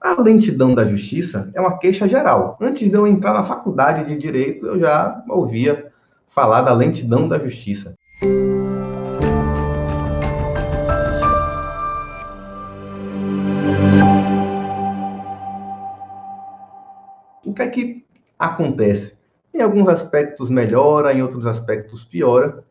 A lentidão da justiça é uma queixa geral. Antes de eu entrar na faculdade de Direito, eu já ouvia falar da lentidão da justiça. O que é que acontece? Em alguns aspectos melhora, em outros aspectos piora,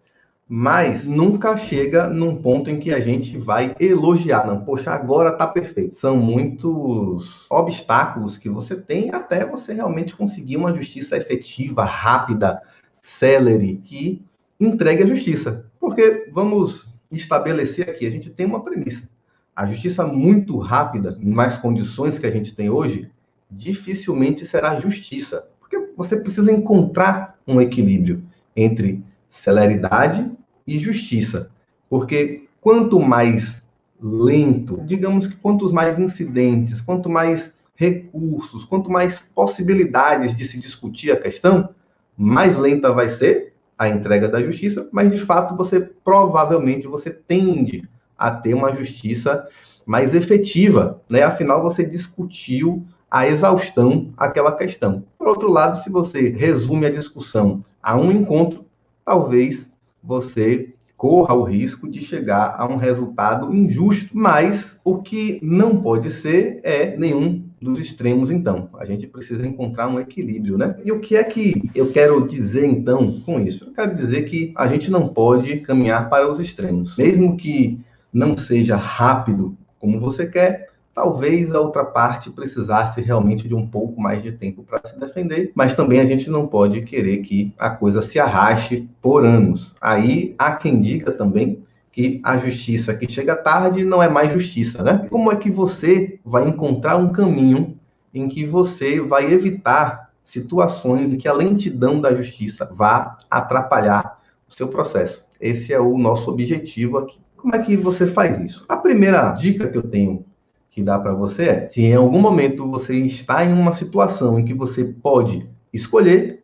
mas nunca chega num ponto em que a gente vai elogiar, não, poxa, agora tá perfeito. São muitos obstáculos que você tem até você realmente conseguir uma justiça efetiva, rápida, célere, que entregue a justiça. Porque, vamos estabelecer aqui, a gente tem uma premissa. A justiça muito rápida, nas condições que a gente tem hoje, dificilmente será justiça. Porque você precisa encontrar um equilíbrio entre celeridade e justiça. Porque quanto mais lento, digamos que quantos mais incidentes, quanto mais recursos, quanto mais possibilidades de se discutir a questão, mais lenta vai ser a entrega da justiça, mas de fato provavelmente você tende a ter uma justiça mais efetiva, né? Afinal, você discutiu a exaustão aquela questão. Por outro lado, se você resume a discussão a um encontro, talvez você corra o risco de chegar a um resultado injusto. Mas o que não pode ser é nenhum dos extremos, então. A gente precisa encontrar um equilíbrio, né? E o que é que eu quero dizer, então, com isso? Eu quero dizer que a gente não pode caminhar para os extremos. Mesmo que não seja rápido como você quer, talvez a outra parte precisasse realmente de um pouco mais de tempo para se defender, mas também a gente não pode querer que a coisa se arraste por anos. Aí há quem diga também que a justiça que chega tarde não é mais justiça, né? Como é que você vai encontrar um caminho em que você vai evitar situações em que a lentidão da justiça vá atrapalhar o seu processo? Esse é o nosso objetivo aqui. Como é que você faz isso? A primeira dica que eu tenho que dá para você é, se em algum momento você está em uma situação em que você pode escolher,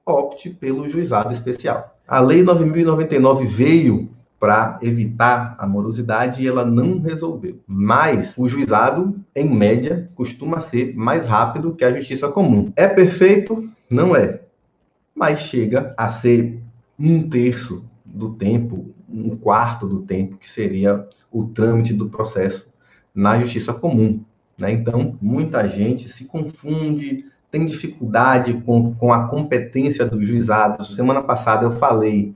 opte pelo juizado especial. A Lei 9.099 veio para evitar a morosidade e ela não resolveu. Mas o juizado, em média, costuma ser mais rápido que a justiça comum. É perfeito? Não é. Mas chega a ser um terço do tempo, um quarto do tempo, que seria o trâmite do processo na justiça comum, né? Então, muita gente se confunde, tem dificuldade com a competência dos juizados. Semana passada eu falei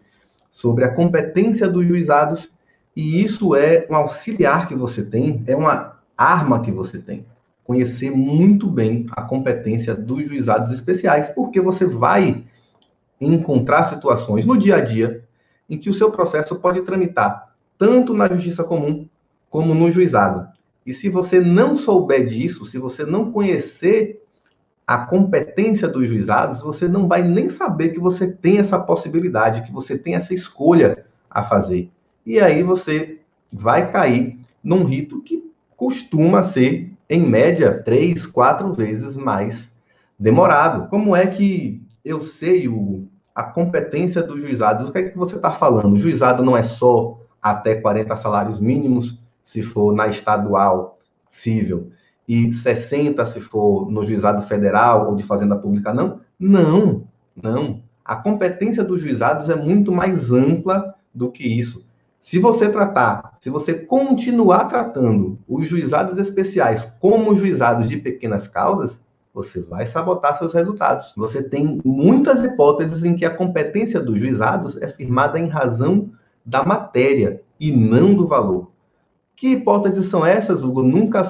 sobre a competência dos juizados e isso é um auxiliar que você tem, é uma arma que você tem. Conhecer muito bem a competência dos juizados especiais, porque você vai encontrar situações no dia a dia em que o seu processo pode tramitar tanto na justiça comum como no juizado. E se você não souber disso, se você não conhecer a competência dos juizados, você não vai nem saber que você tem essa possibilidade, que você tem essa escolha a fazer. E aí você vai cair num rito que costuma ser, em média, 3, 4 vezes mais demorado. Como é que eu sei, Hugo, a competência dos juizados? O que é que você está falando? O juizado não é só até 40 salários mínimos, se for na estadual civil, e 60 se for no juizado federal ou de fazenda pública, não? Não, não. A competência dos juizados é muito mais ampla do que isso. Se você continuar tratando os juizados especiais como juizados de pequenas causas, você vai sabotar seus resultados. Você tem muitas hipóteses em que a competência dos juizados é firmada em razão da matéria e não do valor. Que hipóteses são essas, Hugo? Nunca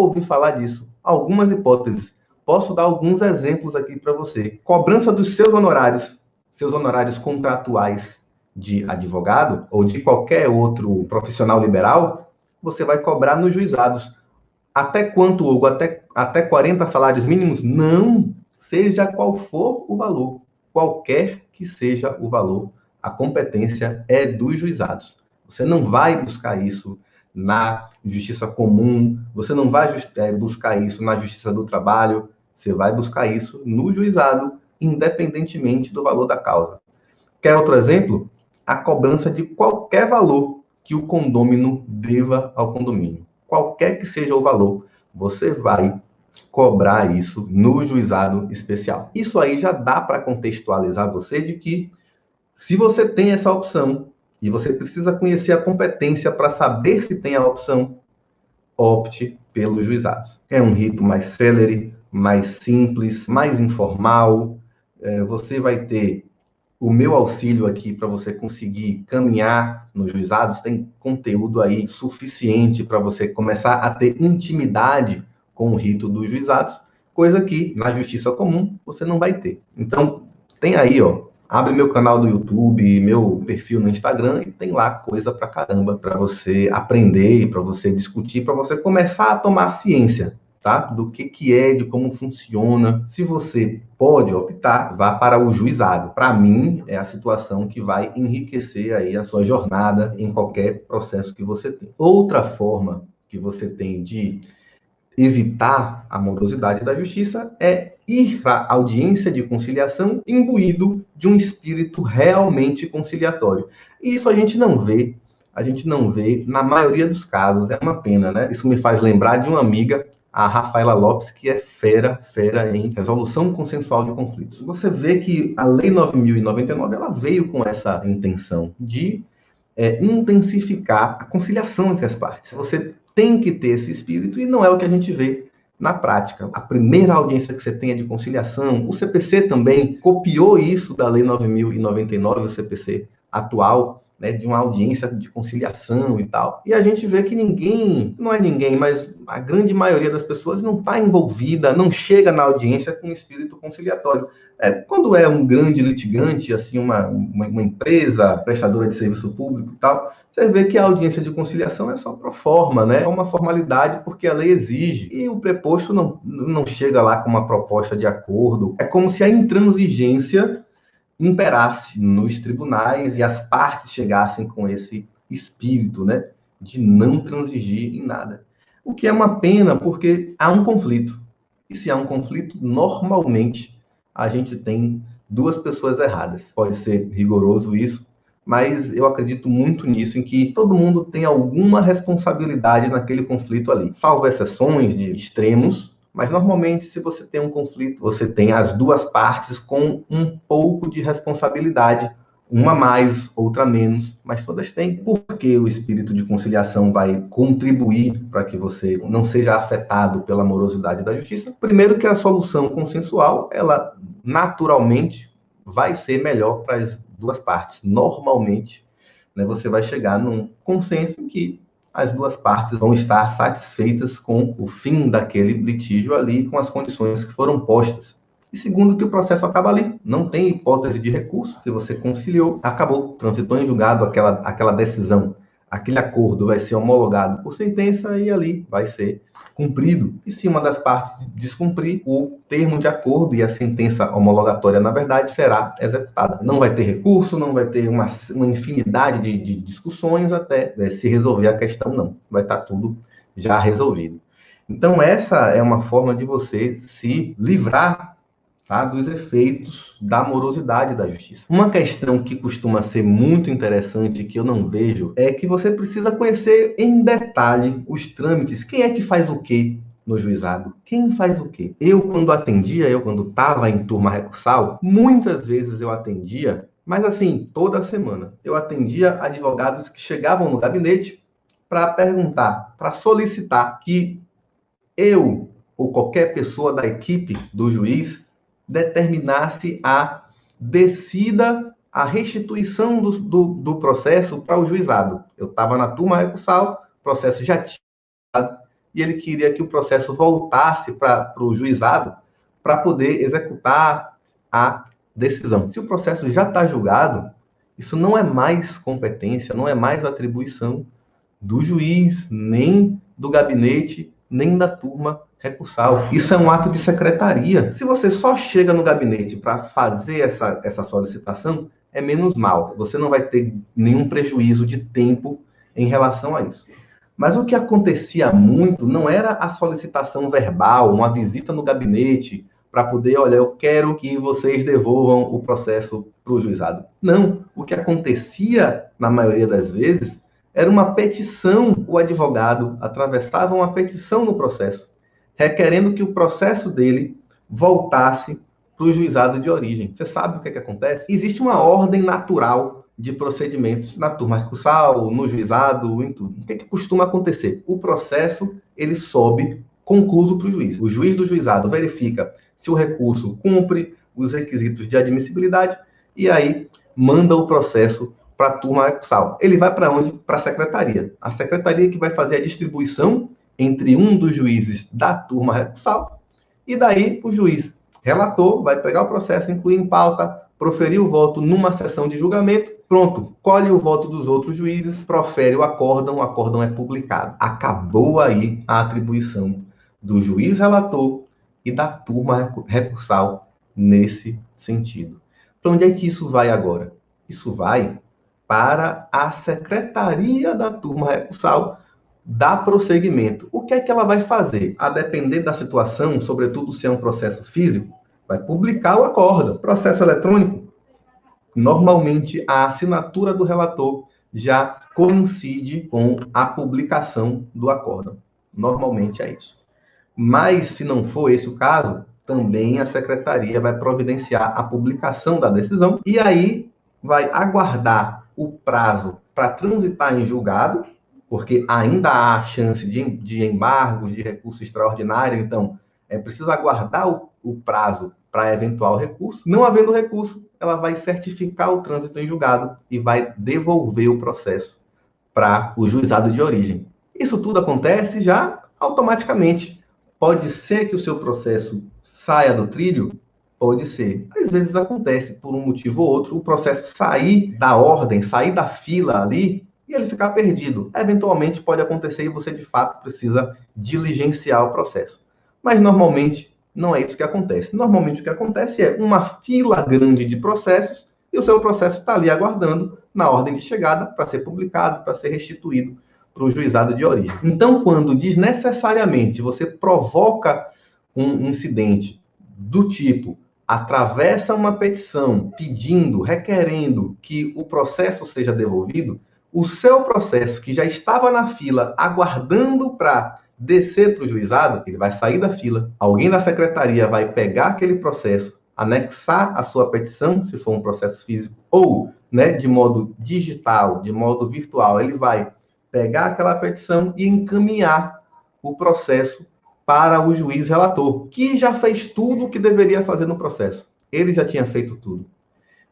ouvi falar disso. Algumas hipóteses. Posso dar alguns exemplos aqui para você. Cobrança dos seus honorários contratuais de advogado ou de qualquer outro profissional liberal, você vai cobrar nos juizados. Até quanto, Hugo? Até 40 salários mínimos? Não, seja qual for o valor. Qualquer que seja o valor, a competência é dos juizados. Você não vai buscar isso na justiça comum, você não vai buscar isso na justiça do trabalho, você vai buscar isso no juizado, independentemente do valor da causa. Quer outro exemplo? A cobrança de qualquer valor que o condômino deva ao condomínio. Qualquer que seja o valor, você vai cobrar isso no juizado especial. Isso aí já dá para contextualizar você de que, se você tem essa opção e você precisa conhecer a competência para saber se tem a opção, opte pelos juizados. É um rito mais célere, mais simples, mais informal. Você vai ter o meu auxílio aqui para você conseguir caminhar nos juizados. Tem conteúdo aí suficiente para você começar a ter intimidade com o rito dos juizados, coisa que na justiça comum você não vai ter. Então, tem aí, ó, abre meu canal do YouTube, meu perfil no Instagram e tem lá coisa pra caramba para você aprender, para você discutir, para você começar a tomar ciência, tá? Do que é, de como funciona. Se você pode optar, vá para o juizado. Para mim, é a situação que vai enriquecer aí a sua jornada em qualquer processo que você tem. Outra forma que você tem de evitar a morosidade da justiça é ir para a audiência de conciliação imbuído de um espírito realmente conciliatório. E isso a gente não vê na maioria dos casos, é uma pena, né? Isso me faz lembrar de uma amiga, a Rafaela Lopes, que é fera em resolução consensual de conflitos. Você vê que a Lei 9.099, ela veio com essa intenção de intensificar a conciliação entre as partes. Você tem que ter esse espírito e não é o que a gente vê na prática. A primeira audiência que você tem é de conciliação. O CPC também copiou isso da Lei 9.099, o CPC atual, né, de uma audiência de conciliação e tal. E a gente vê que ninguém, não é ninguém, mas a grande maioria das pessoas não está envolvida, não chega na audiência com espírito conciliatório. Quando é um grande litigante, assim, uma empresa prestadora de serviço público e tal, você vê que a audiência de conciliação é só pro forma, né? É uma formalidade porque a lei exige. E o preposto não chega lá com uma proposta de acordo. É como se a intransigência imperasse nos tribunais e as partes chegassem com esse espírito, né, de não transigir em nada. O que é uma pena, porque há um conflito. E se há um conflito, normalmente a gente tem duas pessoas erradas. Pode ser rigoroso isso, mas eu acredito muito nisso, em que todo mundo tem alguma responsabilidade naquele conflito ali. Salvo exceções de extremos, mas normalmente, se você tem um conflito, você tem as duas partes com um pouco de responsabilidade, uma mais, outra menos, mas todas têm. Porque o espírito de conciliação vai contribuir para que você não seja afetado pela morosidade da justiça? Primeiro que a solução consensual, ela naturalmente vai ser melhor para as duas partes. Normalmente, né, você vai chegar num consenso em que as duas partes vão estar satisfeitas com o fim daquele litígio ali, com as condições que foram postas. E segundo, que o processo acaba ali, não tem hipótese de recurso. Se você conciliou, acabou, transitou em julgado aquela decisão, aquele acordo vai ser homologado por sentença e ali vai ser cumprido. E se uma das partes descumprir, o termo de acordo e a sentença homologatória, na verdade, será executada. Não vai ter recurso, não vai ter uma infinidade de discussões até se resolver a questão, não. Vai estar tudo já resolvido. Então, essa é uma forma de você se livrar, tá, dos efeitos da morosidade da justiça. Uma questão que costuma ser muito interessante, que eu não vejo, é que você precisa conhecer em detalhe os trâmites. Quem é que faz o quê no juizado? Quem faz o quê? Eu, quando estava em turma recursal, muitas vezes eu atendia, mas assim, toda semana, eu atendia advogados que chegavam no gabinete para perguntar, para solicitar que eu ou qualquer pessoa da equipe do juiz determinasse a descida, a restituição do processo para o juizado. Eu estava na turma recursal, o processo já tinha, e ele queria que o processo voltasse para o juizado para poder executar a decisão. Se o processo já está julgado, isso não é mais competência, não é mais atribuição do juiz, nem do gabinete, nem da turma recursal. Isso é um ato de secretaria. Se você só chega no gabinete para fazer essa solicitação, é menos mal. Você não vai ter nenhum prejuízo de tempo em relação a isso. Mas o que acontecia muito não era a solicitação verbal, uma visita no gabinete para poder, olha, eu quero que vocês devolvam o processo para o juizado. Não. O que acontecia, na maioria das vezes, era uma petição. O advogado atravessava uma petição no processo. requerendo que o processo dele voltasse para o juizado de origem. Você sabe o que acontece? Existe uma ordem natural de procedimentos na turma recursal, no juizado, em tudo. O que costuma acontecer? O processo, ele sobe concluso para o juiz. O juiz do juizado verifica se o recurso cumpre os requisitos de admissibilidade e aí manda o processo para a turma recursal. Ele vai para onde? Para a secretaria. A secretaria que vai fazer a distribuição entre um dos juízes da turma recursal e daí o juiz relator vai pegar o processo, incluir em pauta, proferir o voto numa sessão de julgamento, pronto, colhe o voto dos outros juízes, profere o acórdão é publicado. Acabou aí a atribuição do juiz relator e da turma recursal nesse sentido. Para onde é que isso vai agora? Isso vai para a secretaria da turma recursal dar prosseguimento. O que é que ela vai fazer? A depender da situação, sobretudo se é um processo físico, vai publicar o acórdão. Processo eletrônico, normalmente a assinatura do relator já coincide com a publicação do acórdão. Normalmente é isso. Mas, se não for esse o caso, também a secretaria vai providenciar a publicação da decisão e aí vai aguardar o prazo para transitar em julgado, porque ainda há chance de embargos, de recurso extraordinário, então é preciso aguardar o prazo para eventual recurso. Não havendo recurso, ela vai certificar o trânsito em julgado e vai devolver o processo para o juizado de origem. Isso tudo acontece já automaticamente. Pode ser que o seu processo saia do trilho? Pode ser. Às vezes acontece, por um motivo ou outro, o processo sair da ordem, sair da fila ali, e ele ficar perdido. Eventualmente pode acontecer e você, de fato, precisa diligenciar o processo. Mas, normalmente, não é isso que acontece. Normalmente, o que acontece é uma fila grande de processos e o seu processo está ali aguardando na ordem de chegada para ser publicado, para ser restituído para o juizado de origem. Então, quando desnecessariamente você provoca um incidente do tipo atravessa uma petição pedindo, requerendo que o processo seja devolvido, o seu processo que já estava na fila aguardando para descer para o juizado, ele vai sair da fila, alguém da secretaria vai pegar aquele processo, anexar a sua petição, se for um processo físico, ou de modo digital, de modo virtual, ele vai pegar aquela petição e encaminhar o processo para o juiz relator, que já fez tudo o que deveria fazer no processo. Ele já tinha feito tudo.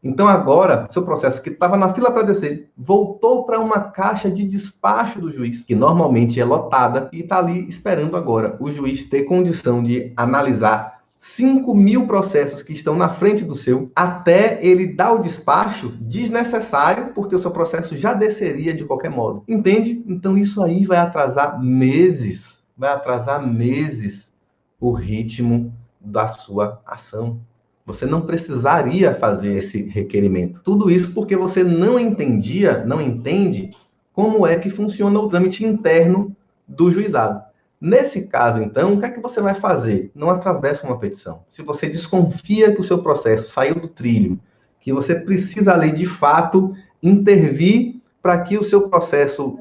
Então, agora, seu processo que estava na fila para descer, voltou para uma caixa de despacho do juiz, que normalmente é lotada, e está ali esperando agora o juiz ter condição de analisar 5.000 processos que estão na frente do seu, até ele dar o despacho desnecessário, porque o seu processo já desceria de qualquer modo. Entende? Então, isso aí vai atrasar meses o ritmo da sua ação. Você não precisaria fazer esse requerimento. Tudo isso porque você não entende como é que funciona o trâmite interno do juizado. Nesse caso, então, o que é que você vai fazer? Não atravessa uma petição. Se você desconfia que o seu processo saiu do trilho, que você precisa ali, de fato, intervir para que o seu processo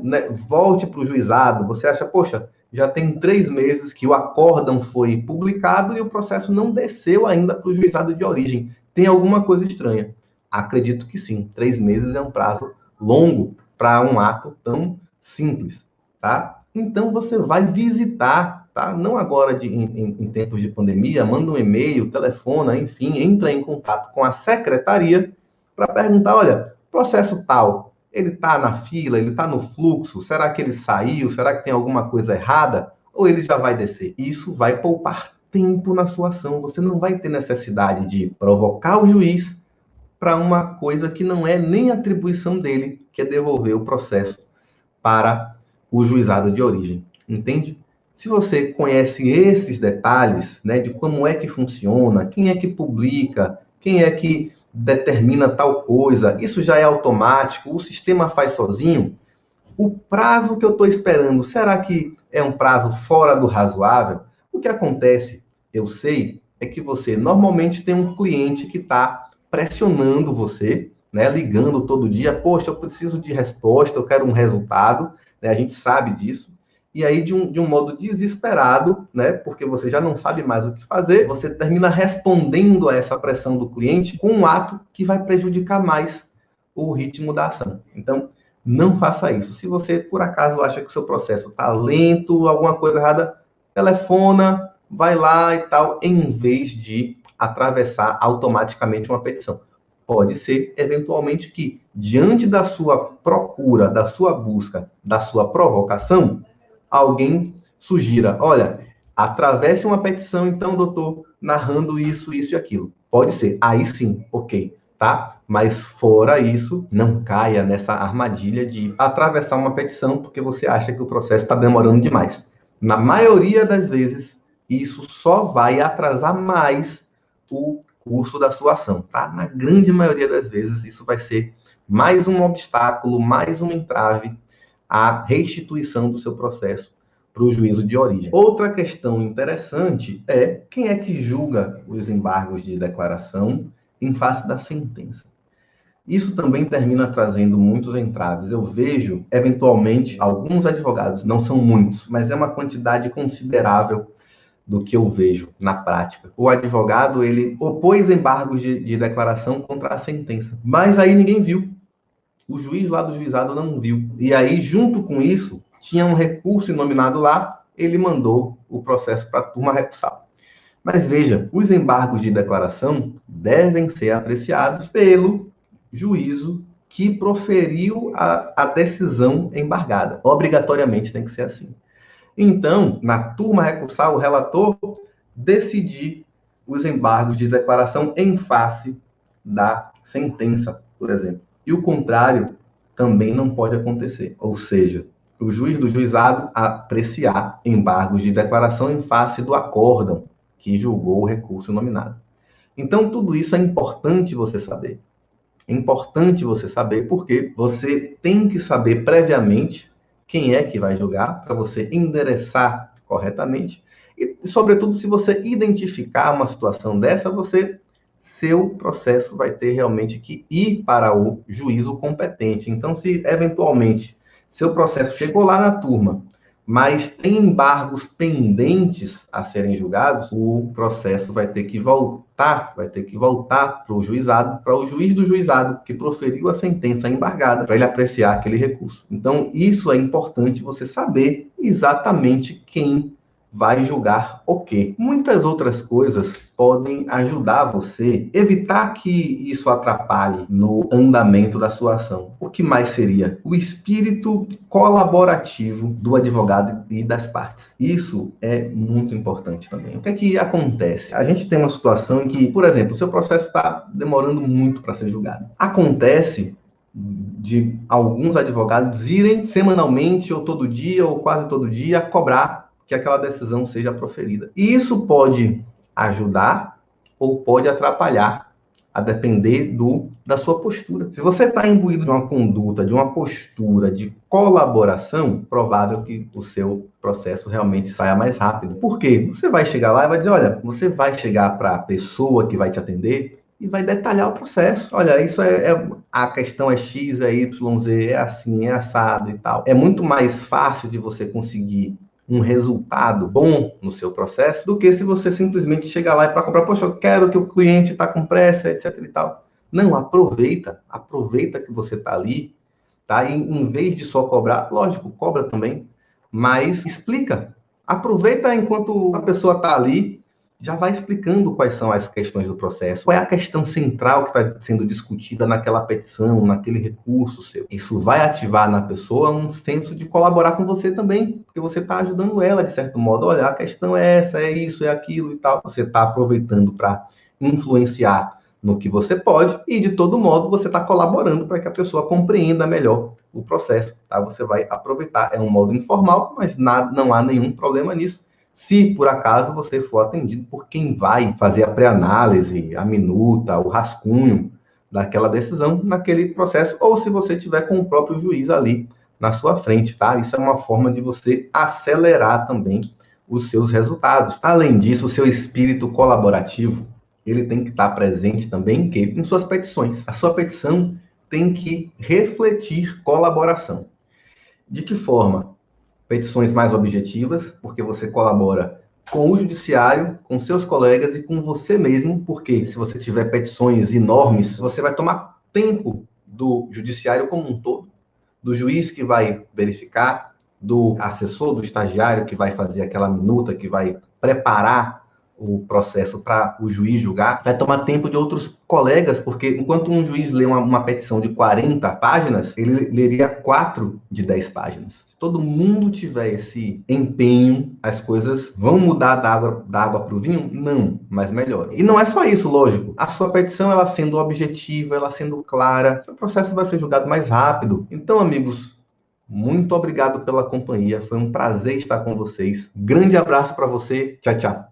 volte para o juizado, você acha, poxa, já tem 3 meses que o acórdão foi publicado e o processo não desceu ainda para o juizado de origem. Tem alguma coisa estranha? Acredito que sim. 3 meses é um prazo longo para um ato tão simples, tá? Então, você vai visitar, tá? Não agora em tempos de pandemia, manda um e-mail, telefona, enfim, entra em contato com a secretaria para perguntar, olha, processo tal, ele está na fila, ele está no fluxo, será que ele saiu, será que tem alguma coisa errada? Ou ele já vai descer? Isso vai poupar tempo na sua ação, você não vai ter necessidade de provocar o juiz para uma coisa que não é nem atribuição dele, que é devolver o processo para o juizado de origem, entende? Se você conhece esses detalhes, de como é que funciona, quem é que publica, quem é que determina tal coisa, isso já é automático, o sistema faz sozinho, o prazo que eu estou esperando, será que é um prazo fora do razoável? O que acontece, eu sei, é que você normalmente tem um cliente que está pressionando você, ligando todo dia, poxa, eu preciso de resposta, eu quero um resultado, a gente sabe disso, e aí de um modo desesperado, né, porque você já não sabe mais o que fazer, você termina respondendo a essa pressão do cliente com um ato que vai prejudicar mais o ritmo da ação. Então, não faça isso. Se você, por acaso, acha que o seu processo está lento, alguma coisa errada, telefona, vai lá e tal, em vez de atravessar automaticamente uma petição. Pode ser, eventualmente, que, diante da sua procura, da sua busca, da sua provocação, alguém sugira, olha, atravesse uma petição, então, doutor, narrando isso, isso e aquilo. Pode ser, aí sim, ok, tá? Mas fora isso, não caia nessa armadilha de atravessar uma petição porque você acha que o processo está demorando demais. Na maioria das vezes, isso só vai atrasar mais o curso da sua ação, tá? Na grande maioria das vezes, isso vai ser mais um obstáculo, mais um entrave à restituição do seu processo para o juízo de origem. Outra questão interessante é quem é que julga os embargos de declaração em face da sentença. Isso também termina trazendo muitos entraves. Eu vejo, eventualmente, alguns advogados, não são muitos, mas é uma quantidade considerável do que eu vejo na prática. O advogado, ele opôs embargos de declaração contra a sentença, mas aí ninguém viu. O juiz lá do juizado não viu. E aí, junto com isso, tinha um recurso inominado lá, ele mandou o processo para a turma recursal. Mas veja, os embargos de declaração devem ser apreciados pelo juízo que proferiu a decisão embargada. Obrigatoriamente tem que ser assim. Então, na turma recursal, o relator decidir os embargos de declaração em face da sentença, por exemplo. E o contrário também não pode acontecer. Ou seja, o juiz do juizado apreciar embargos de declaração em face do acórdão que julgou o recurso nominado. Então, tudo isso é importante você saber. É importante você saber porque você tem que saber previamente quem é que vai julgar para você endereçar corretamente e, sobretudo, se você identificar uma situação dessa, seu processo vai ter realmente que ir para o juízo competente. Então, se eventualmente seu processo chegou lá na turma, mas tem embargos pendentes a serem julgados, o processo vai ter que voltar para o juizado, para o juiz do juizado que proferiu a sentença embargada, para ele apreciar aquele recurso. Então, isso é importante você saber exatamente quem vai julgar o quê. Muitas outras coisas podem ajudar você a evitar que isso atrapalhe no andamento da sua ação. O que mais seria? O espírito colaborativo do advogado e das partes. Isso é muito importante também. O que é que acontece? A gente tem uma situação em que, por exemplo, o seu processo está demorando muito para ser julgado. Acontece de alguns advogados irem semanalmente, ou todo dia, ou quase todo dia, cobrar que aquela decisão seja proferida. E isso pode ajudar ou pode atrapalhar, a depender da sua postura. Se você está imbuído de uma conduta, de uma postura de colaboração, provável que o seu processo realmente saia mais rápido. Por quê? Você vai chegar lá e vai dizer, olha, você vai chegar para a pessoa que vai te atender e vai detalhar o processo. Olha, isso a questão é X, é Y, Z, é assim, é assado e tal. É muito mais fácil de você conseguir um resultado bom no seu processo do que se você simplesmente chegar lá e para cobrar, poxa, eu quero que o cliente está com pressa, etc e tal. Não, aproveita que você está ali, tá? E em vez de só cobrar, lógico, cobra também, mas explica. Aproveita enquanto a pessoa está ali, já vai explicando quais são as questões do processo, qual é a questão central que está sendo discutida naquela petição, naquele recurso seu. Isso vai ativar na pessoa um senso de colaborar com você também, porque você está ajudando ela, de certo modo. Olha, a questão é essa, é isso, é aquilo e tal. Você está aproveitando para influenciar no que você pode e, de todo modo, você está colaborando para que a pessoa compreenda melhor o processo, tá? Você vai aproveitar, é um modo informal, mas não há nenhum problema nisso. Se, por acaso, você for atendido por quem vai fazer a pré-análise, a minuta, o rascunho daquela decisão naquele processo, ou se você tiver com o próprio juiz ali na sua frente, tá? Isso é uma forma de você acelerar também os seus resultados. Além disso, o seu espírito colaborativo, ele tem que estar presente também em suas petições. A sua petição tem que refletir colaboração. De que forma? petições mais objetivas, porque você colabora com o judiciário, com seus colegas e com você mesmo, porque se você tiver petições enormes, você vai tomar tempo do judiciário como um todo, do juiz que vai verificar, do assessor, do estagiário que vai fazer aquela minuta, que vai preparar o processo para o juiz julgar, vai tomar tempo de outros colegas, porque enquanto um juiz lê uma petição de 40 páginas, ele leria 4 de 10 páginas. Se todo mundo tiver esse empenho, as coisas vão mudar da água para o vinho? Não, mas melhor. E não é só isso, lógico. A sua petição, ela sendo objetiva, ela sendo clara, seu processo vai ser julgado mais rápido. Então, amigos, muito obrigado pela companhia. Foi um prazer estar com vocês. Grande abraço para você. Tchau, tchau.